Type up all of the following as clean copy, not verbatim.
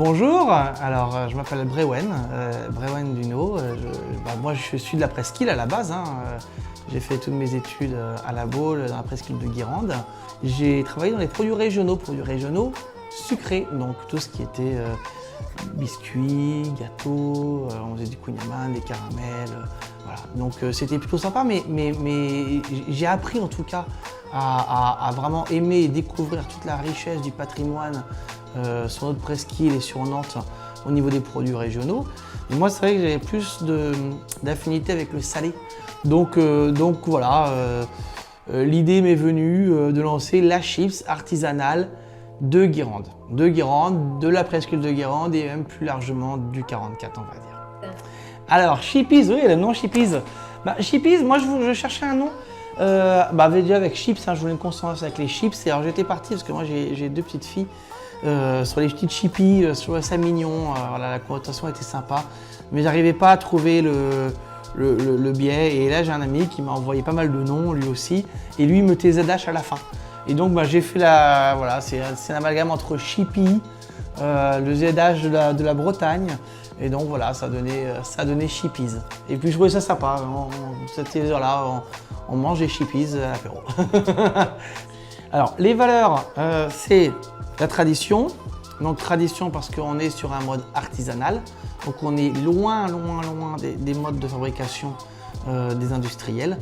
Bonjour, alors je m'appelle Brewen, Brewen Duno. Moi je suis de la presqu'île à la base. J'ai fait toutes mes études à la Baule, dans la presqu'île de Guérande. J'ai travaillé dans les produits régionaux sucrés, donc tout ce qui était biscuits, gâteaux, on faisait du kouign-amann, des caramels, voilà. Donc c'était plutôt sympa, mais j'ai appris en tout cas à vraiment aimer et découvrir toute la richesse du patrimoine sur notre presqu'île et sur Nantes au niveau des produits régionaux. Et moi, c'est vrai que j'avais plus d'affinité avec le salé. Donc voilà, l'idée m'est venue de lancer la chips artisanale de Guérande. De la presqu'île de Guérande et même plus largement du 44, on va dire. Alors, Chippies, oui, le nom Chippies. Chippies, moi je cherchais un nom. Déjà avec chips, je voulais une consonance avec les chips. Et alors j'étais parti parce que moi j'ai deux petites filles. Sur les petites chippies, je trouvais ça mignon, voilà, la connotation était sympa, mais j'arrivais pas à trouver le biais. Et là j'ai un ami qui m'a envoyé pas mal de noms lui aussi, et lui il me TZH à la fin. Et donc j'ai fait voilà, c'est un amalgame entre chippie, le ZH de la Bretagne, et donc voilà, ça a donné Chippies. Et puis je trouvais ça sympa, cette heure-là, on mange des chippies à l'apéro. Alors les valeurs, c'est la tradition, donc tradition parce qu'on est sur un mode artisanal, donc on est loin des modes de fabrication des industriels.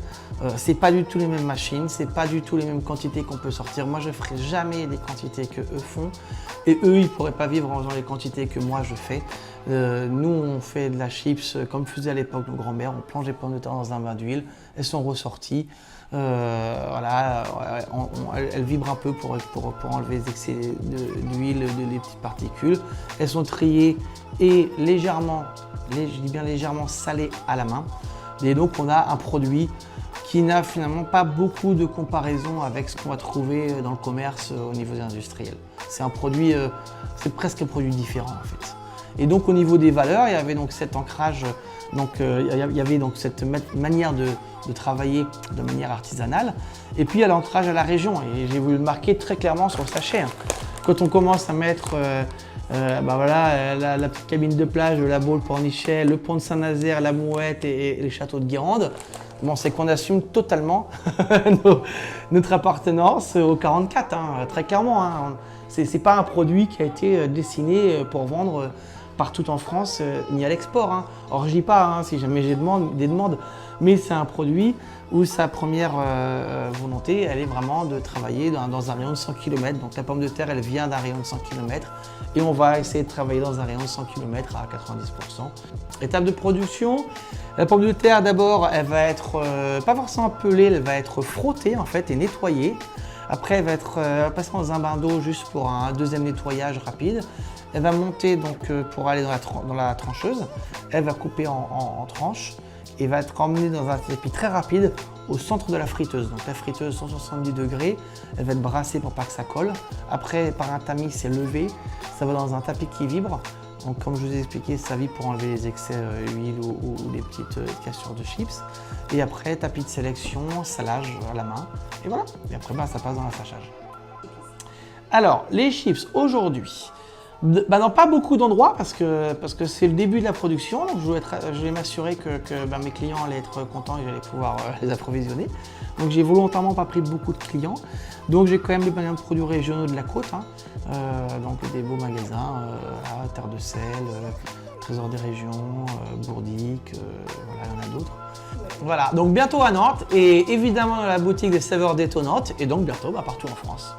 C'est pas du tout les mêmes machines, c'est pas du tout les mêmes quantités qu'on peut sortir. Moi je ferai jamais les quantités que eux font, et eux ils pourraient pas vivre en faisant les quantités que moi je fais. Nous on fait de la chips comme faisait à l'époque nos grands-mères, on plonge les pommes de terre dans un bain d'huile, elles sont ressorties. Voilà, elles vibrent un peu pour enlever les excès d'huile, les petites particules. Elles sont triées et légèrement, je dis bien légèrement salées à la main. Et donc on a un produit qui n'a finalement pas beaucoup de comparaison avec ce qu'on va trouver dans le commerce au niveau des industriels. C'est un produit, c'est presque un produit différent en fait. Et donc au niveau des valeurs, il y avait donc cet ancrage, il y avait donc cette manière de travailler de manière artisanale. Et puis il y a l'ancrage à la région, et j'ai voulu le marquer très clairement sur le sachet. Quand on commence à mettre voilà, la petite cabine de plage de la Baule Pornichet, le pont de Saint-Nazaire, la Mouette et les châteaux de Guérande, bon, c'est qu'on assume totalement notre appartenance au 44, très clairement. C'est pas un produit qui a été dessiné pour vendre partout en France ni à l'export. Or je dis pas si jamais j'ai des demandes, mais c'est un produit où sa première volonté, elle est vraiment de travailler dans un rayon de 100 km. Donc la pomme de terre, elle vient d'un rayon de 100 km et on va essayer de travailler dans un rayon de 100 km à 90%. Étape de production, la pomme de terre d'abord, elle va être pas forcément pelée, elle va être frottée en fait et nettoyée. Après, elle va être passée dans un bain d'eau juste pour un deuxième nettoyage rapide. Elle va monter donc pour aller dans la trancheuse. Elle va couper en tranches et va être emmenée dans un tapis très rapide au centre de la friteuse. Donc la friteuse 170 degrés, elle va être brassée pour pas que ça colle. Après, par un tamis, c'est levé. Ça va dans un tapis qui vibre. Donc comme je vous ai expliqué, ça vibre pour enlever les excès huile ou les petites cassures de chips. Et après, tapis de sélection, salage à la main. Et voilà. Et après, ça passe dans l'assachage. Alors, les chips aujourd'hui, dans pas beaucoup d'endroits parce que c'est le début de la production. Donc je voulais m'assurer que mes clients allaient être contents et j'allais pouvoir les approvisionner. Donc j'ai volontairement pas pris beaucoup de clients. Donc j'ai quand même les de produits régionaux de la côte. Donc des beaux magasins, Terre de Sel, Trésor des Régions, Bourdic, voilà, il y en a d'autres. Voilà, donc bientôt à Nantes et évidemment dans la boutique des saveurs détonnantes et donc bientôt partout en France.